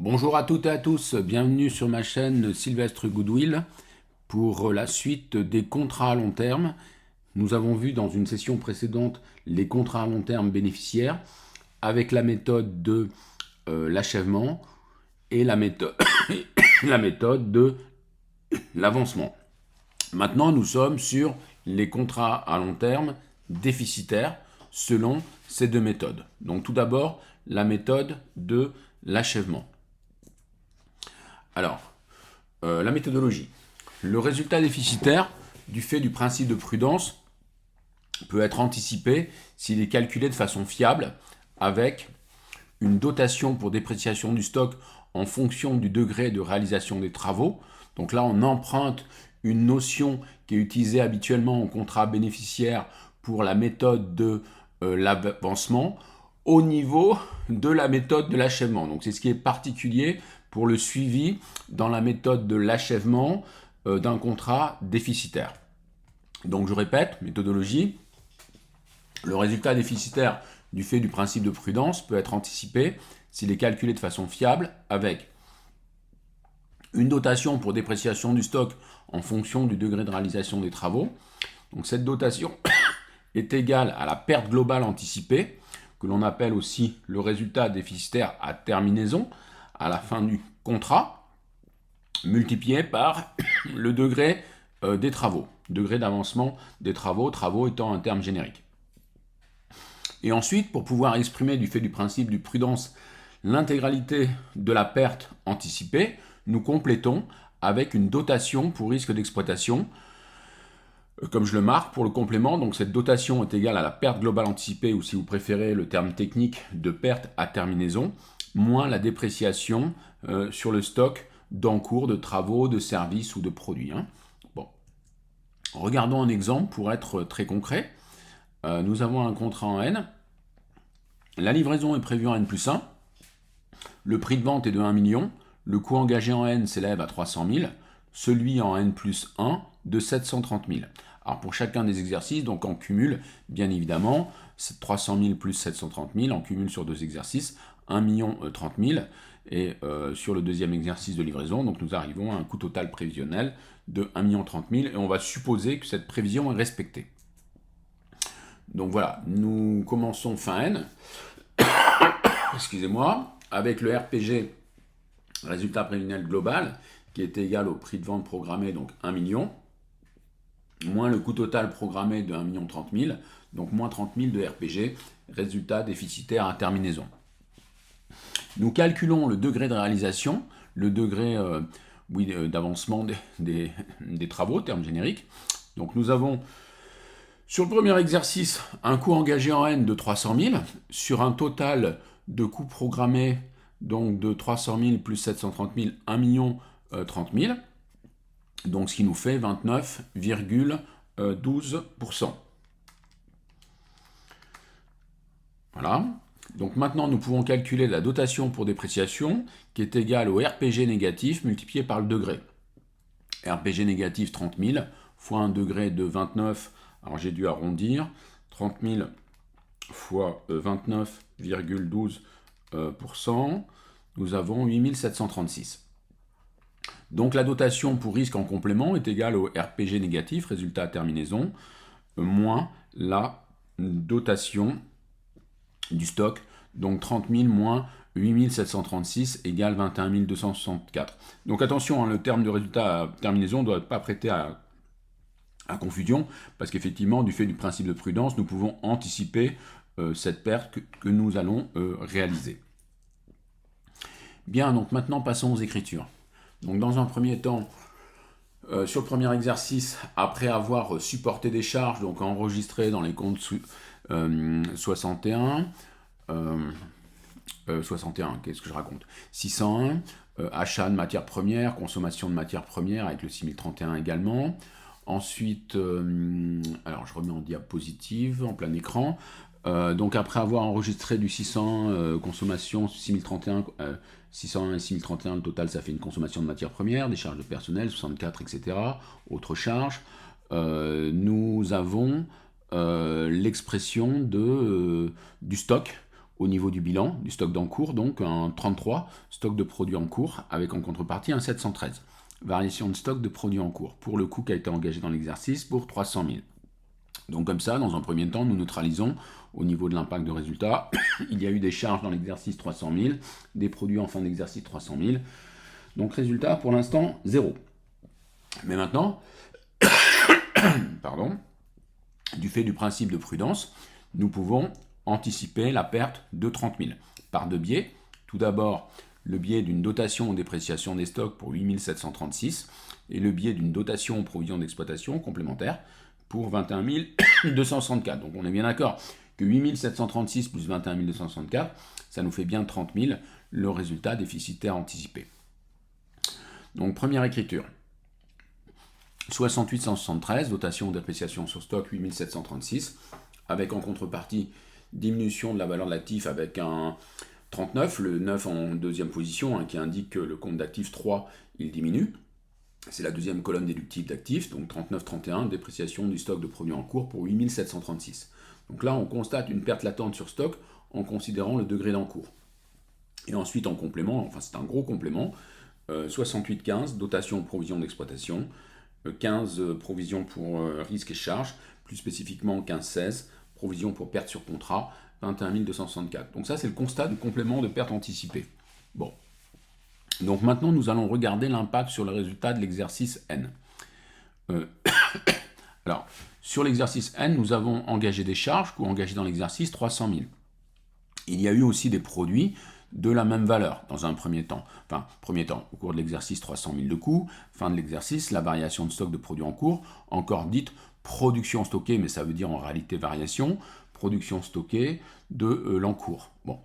Bonjour à toutes et à tous, bienvenue sur ma chaîne Sylvestre Goodwill pour la suite des contrats à long terme. Nous avons vu dans une session précédente les contrats à long terme bénéficiaires avec la méthode de l'achèvement et la méthode, la méthode de l'avancement. Maintenant, nous sommes sur les contrats à long terme déficitaires selon ces deux méthodes. Donc tout d'abord, la méthode de l'achèvement. Alors, la méthodologie. Le résultat déficitaire, du fait du principe de prudence, peut être anticipé s'il est calculé de façon fiable avec une dotation pour dépréciation du stock en fonction du degré de réalisation des travaux. Donc là, on emprunte une notion qui est utilisée habituellement en contrat bénéficiaire pour la méthode de l'avancement au niveau de la méthode de l'achèvement. Donc c'est ce qui est particulier pour le suivi dans la méthode de l'achèvement d'un contrat déficitaire. Donc je répète, méthodologie, le résultat déficitaire du fait du principe de prudence peut être anticipé s'il est calculé de façon fiable avec une dotation pour dépréciation du stock en fonction du degré de réalisation des travaux. Donc cette dotation est égale à la perte globale anticipée, que l'on appelle aussi le résultat déficitaire à terminaison, à la fin du contrat, multiplié par le degré des travaux, degré d'avancement des travaux, travaux étant un terme générique. Et ensuite, pour pouvoir exprimer du fait du principe du prudence l'intégralité de la perte anticipée, nous complétons avec une dotation pour risque d'exploitation, comme je le marque pour le complément. Donc cette dotation est égale à la perte globale anticipée, ou si vous préférez le terme technique de perte à terminaison, moins la dépréciation sur le stock d'encours de travaux, de services ou de produits. Bon. Regardons un exemple pour être très concret. Nous avons un contrat en N. La livraison est prévue en N plus 1. Le prix de vente est de 1 million. Le coût engagé en N s'élève à 300 000. Celui en N plus 1 de 730 000. Alors pour chacun des exercices, donc en cumul, bien évidemment, c'est 300 000 plus 730 000, en cumul sur deux exercices, 1 million 30 000. Et sur le deuxième exercice de livraison, donc nous arrivons à un coût total prévisionnel de 1 million 30 000. Et on va supposer que cette prévision est respectée. Donc voilà, nous commençons fin N, excusez-moi, avec le RPG, résultat prévisionnel global, qui est égal au prix de vente programmé, donc 1 million, moins le coût total programmé de 1 million 30 000, donc moins 30 000 de RPG, résultat déficitaire à terminaison. Nous calculons le degré de réalisation, le degré d'avancement des travaux, terme générique. Donc nous avons sur le premier exercice un coût engagé en N de 300 000 sur un total de coûts programmés donc de 300 000 plus 730 000, 1 million 30 000. Donc ce qui nous fait 29,12%. Voilà. Donc maintenant, nous pouvons calculer la dotation pour dépréciation qui est égale au RPG négatif multiplié par le degré. RPG négatif 30 000 fois un degré de 29, alors j'ai dû arrondir, 30 000 fois 29,12%, nous avons 8 736. Donc la dotation pour risque en complément est égale au RPG négatif, résultat à terminaison, moins la dotation du stock, donc 30 000 moins 8 736 égale 21 264. Donc attention, le terme de résultat à terminaison ne doit pas prêter à confusion, parce qu'effectivement, du fait du principe de prudence, nous pouvons anticiper cette perte que nous allons réaliser. Bien, donc maintenant passons aux écritures. Donc dans un premier temps, sur le premier exercice, après avoir supporté des charges, donc enregistrées dans les comptes 61, qu'est-ce que je raconte 601, achat de matières premières, consommation de matières premières avec le 6031 également. Ensuite, alors je remets en diapositive, en plein écran. Donc après avoir enregistré du 600 consommation 6031, 601 et 6031, le total ça fait une consommation de matières premières, des charges de personnel, 64, etc. Autres charges. Nous avons l'expression du stock au niveau du bilan, du stock d'encours, donc un 33, stock de produits en cours, avec en contrepartie un 713. Variation de stock de produits en cours, pour le coût qui a été engagé dans l'exercice, pour 300 000. Donc comme ça, dans un premier temps, nous neutralisons au niveau de l'impact de résultat. Il y a eu des charges dans l'exercice 300 000, des produits en fin d'exercice 300 000. Donc résultat, pour l'instant, 0. Mais maintenant, du fait du principe de prudence, nous pouvons anticiper la perte de 30 000 par deux biais. Tout d'abord, le biais d'une dotation aux dépréciations des stocks pour 8 736 et le biais d'une dotation aux provisions d'exploitation complémentaire pour 21 264. Donc on est bien d'accord que 8 736 plus 21 264, ça nous fait bien 30 000, le résultat déficitaire anticipé. Donc première écriture. 68 173, dotation de dépréciation sur stock 8 736, avec en contrepartie diminution de la valeur de l'actif avec un 39, le 9 en deuxième position, qui indique que le compte d'actifs 3, il diminue. C'est la deuxième colonne déductive d'actifs, donc 39-31, dépréciation du stock de produits en cours pour 8 736. Donc là, on constate une perte latente sur stock en considérant le degré d'encours. Et ensuite, en complément, enfin c'est un gros complément, 68-15, dotation provision d'exploitation, 15 provisions pour risques et charges, plus spécifiquement 15-16, provision pour perte sur contrat, 21 264. Donc ça, c'est le constat du complément de perte anticipée. Bon. Donc maintenant, nous allons regarder l'impact sur le résultat de l'exercice N. Alors, sur l'exercice N, nous avons engagé des charges ou engagé dans l'exercice 300 000. Il y a eu aussi des produits de la même valeur dans un premier temps. Enfin, premier temps, au cours de l'exercice 300 000 de coûts, fin de l'exercice, la variation de stock de produits en cours, encore dite production stockée, mais ça veut dire en réalité variation, production stockée de l'encours. Bon.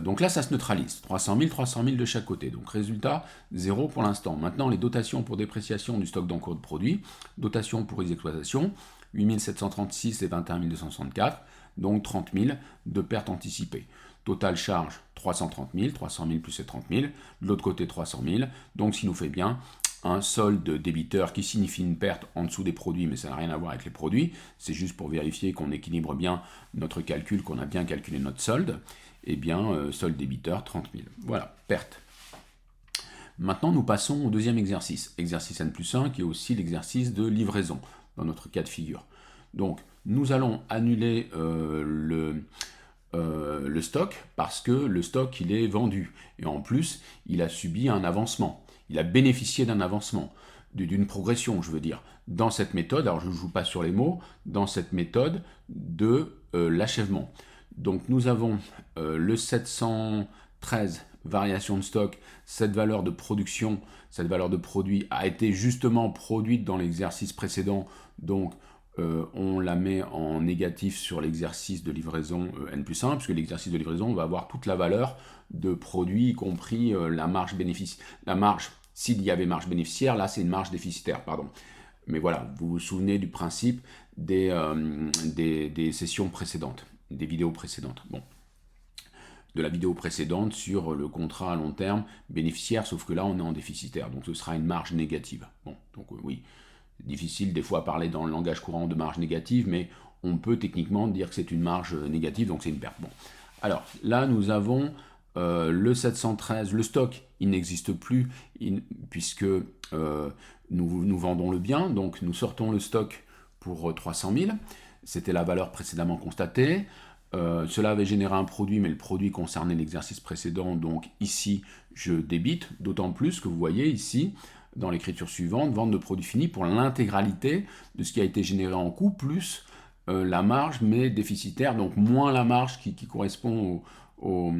Donc là, ça se neutralise. 300 000 de chaque côté. Donc résultat, 0 pour l'instant. Maintenant, les dotations pour dépréciation du stock d'encours de produits, dotations pour les exploitations, 8 736 et 21 264, donc 30 000 de pertes anticipées. Total charge, 330 000, 300 000 plus ces 30 000. De l'autre côté, 300 000. Donc, ce qui nous fait bien un solde débiteur qui signifie une perte en dessous des produits, mais ça n'a rien à voir avec les produits. C'est juste pour vérifier qu'on équilibre bien notre calcul, qu'on a bien calculé notre solde. Eh bien, solde débiteur, 30 000. Voilà, perte. Maintenant, nous passons au deuxième exercice. Exercice N+1, qui est aussi l'exercice de livraison, dans notre cas de figure. Donc, nous allons annuler le stock parce que le stock, il est vendu. Et en plus, il a subi un avancement. Il a bénéficié d'un avancement, d'une progression, je veux dire, dans cette méthode, alors je ne joue pas sur les mots, dans cette méthode de l'achèvement. Donc nous avons le 713 variation de stock, cette valeur de production, cette valeur de produit a été justement produite dans l'exercice précédent, donc on la met en négatif sur l'exercice de livraison N+1, puisque l'exercice de livraison va avoir toute la valeur de produit, y compris la marge bénéficiaire. La marge, s'il y avait marge bénéficiaire, là c'est une marge déficitaire, pardon. Mais voilà, vous vous souvenez du principe des sessions précédentes, des vidéos précédentes. Bon. De la vidéo précédente sur le contrat à long terme bénéficiaire, sauf que là on est en déficitaire, donc ce sera une marge négative. Bon, donc oui. Difficile des fois à parler dans le langage courant de marge négative, mais on peut techniquement dire que c'est une marge négative, donc c'est une perte. Bon. Alors là, nous avons le 713, le stock, il n'existe plus puisque nous vendons le bien, donc nous sortons le stock pour 300 000, c'était la valeur précédemment constatée. Cela avait généré un produit, mais le produit concernait l'exercice précédent, donc ici je débite, d'autant plus que vous voyez ici, dans l'écriture suivante, vente de produits finis pour l'intégralité de ce qui a été généré en coût, plus la marge, mais déficitaire, donc moins la marge qui correspond au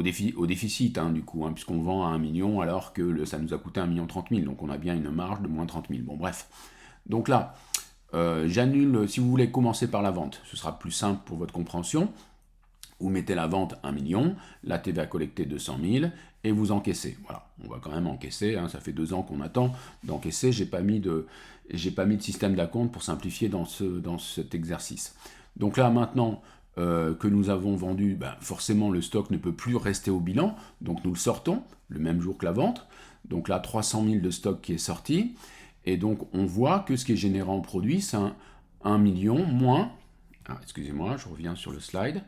déficit, du coup, puisqu'on vend à 1 million alors que ça nous a coûté 1 30 000, donc on a bien une marge de moins 30 000. Bon, bref. Donc là, j'annule, si vous voulez commencer par la vente, ce sera plus simple pour votre compréhension. Vous mettez la vente 1 million, la TVA collectée 200 000, et vous encaissez. Voilà, on va quand même encaisser, ça fait 2 ans qu'on attend d'encaisser, j'ai pas mis de système d'acompte pour simplifier dans cet exercice. Donc là, maintenant que nous avons vendu, forcément le stock ne peut plus rester au bilan, donc nous le sortons le même jour que la vente. Donc là, 300 000 de stock qui est sorti, et donc on voit que ce qui est généré en produit, c'est 1 million moins excusez-moi, je reviens sur le slide.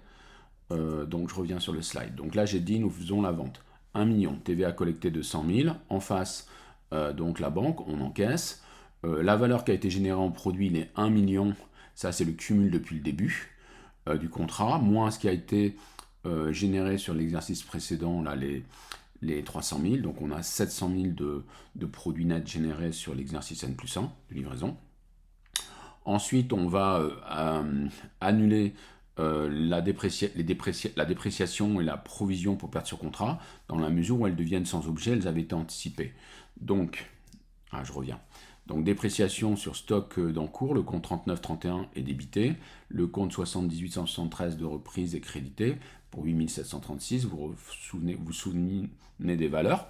Donc je reviens sur le slide. Donc là j'ai dit nous faisons la vente. 1 million, TVA collectée de 100 000. En face, donc la banque, on encaisse. La valeur qui a été générée en produit, les 1 million, ça c'est le cumul depuis le début du contrat, moins ce qui a été généré sur l'exercice précédent, là les 300 000. Donc on a 700 000 de produits nets générés sur l'exercice N+1 de livraison. Ensuite, on va annuler la dépréciation et la provision pour perte sur contrat, dans la mesure où elles deviennent sans objet, elles avaient été anticipées. Donc, je reviens. Donc, dépréciation sur stock d'encours, le compte 3931 est débité, le compte 7873 de reprise est crédité pour 8736, vous vous souvenez des valeurs.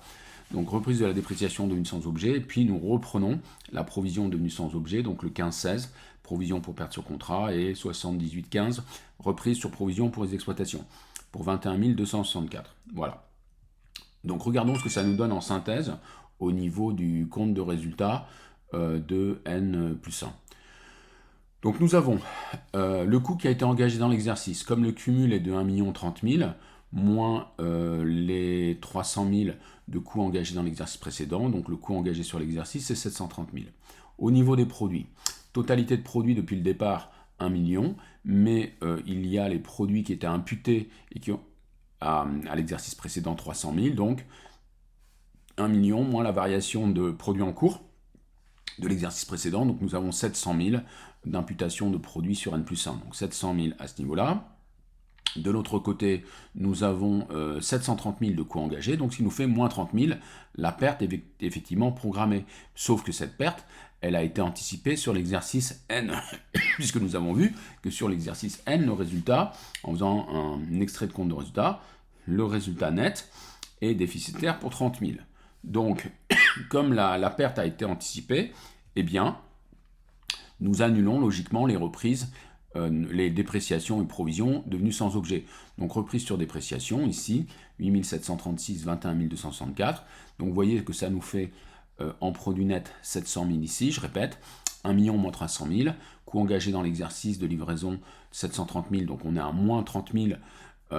Donc reprise de la dépréciation devenue sans objet, et puis nous reprenons la provision devenue sans objet, donc le 15-16, provision pour perte sur contrat, et 78-15, reprise sur provision pour les exploitations, pour 21 264. Voilà. Donc regardons ce que ça nous donne en synthèse au niveau du compte de résultat de N+1. Donc nous avons le coût qui a été engagé dans l'exercice, comme le cumul est de 1 30 000, moins les 300 000 de coûts engagés dans l'exercice précédent, donc le coût engagé sur l'exercice c'est 730 000. Au niveau des produits, totalité de produits depuis le départ 1 million, mais il y a les produits qui étaient imputés et qui ont à l'exercice précédent 300 000, donc 1 million moins la variation de produits en cours de l'exercice précédent, donc nous avons 700 000 d'imputation de produits sur N+1, donc 700 000 à ce niveau-là. De l'autre côté, nous avons 730 000 de coûts engagés, donc ce qui nous fait moins 30 000, la perte est effectivement programmée. Sauf que cette perte, elle a été anticipée sur l'exercice N, puisque nous avons vu que sur l'exercice N, le résultat, en faisant un extrait de compte de résultat, le résultat net est déficitaire pour 30 000. Donc, comme la perte a été anticipée, eh bien, nous annulons logiquement les reprises, les dépréciations et provisions devenues sans objet. Donc reprise sur dépréciation, ici, 8736, 21 264. Donc vous voyez que ça nous fait en produit net 700 000 ici, je répète, 1 million moins 300 000, coût engagé dans l'exercice de livraison 730 000, donc on est à moins 30 000,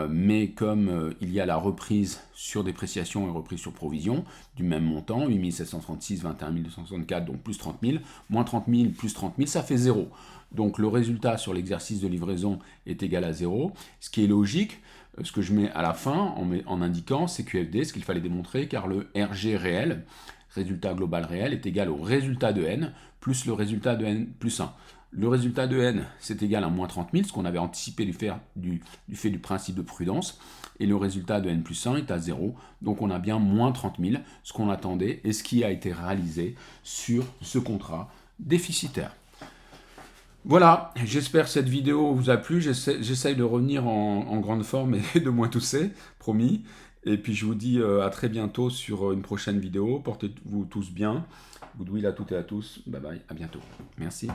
mais comme il y a la reprise sur dépréciation et reprise sur provision du même montant, 8736, 21 264, donc plus 30 000, moins 30 000, plus 30 000, ça fait 0. Donc le résultat sur l'exercice de livraison est égal à 0, ce qui est logique. Ce que je mets à la fin en indiquant CQFD, ce qu'il fallait démontrer, car le RG réel, résultat global réel, est égal au résultat de N plus le résultat de N+1. Le résultat de N, c'est égal à moins 30 000, ce qu'on avait anticipé du fait du principe de prudence, et le résultat de N+1 est à 0, donc on a bien moins 30 000, ce qu'on attendait et ce qui a été réalisé sur ce contrat déficitaire. Voilà, j'espère que cette vidéo vous a plu, j'essaye de revenir en grande forme et de moins tousser, promis. Et puis je vous dis à très bientôt sur une prochaine vidéo, portez-vous tous bien, goodwill à toutes et à tous, bye bye, à bientôt, merci.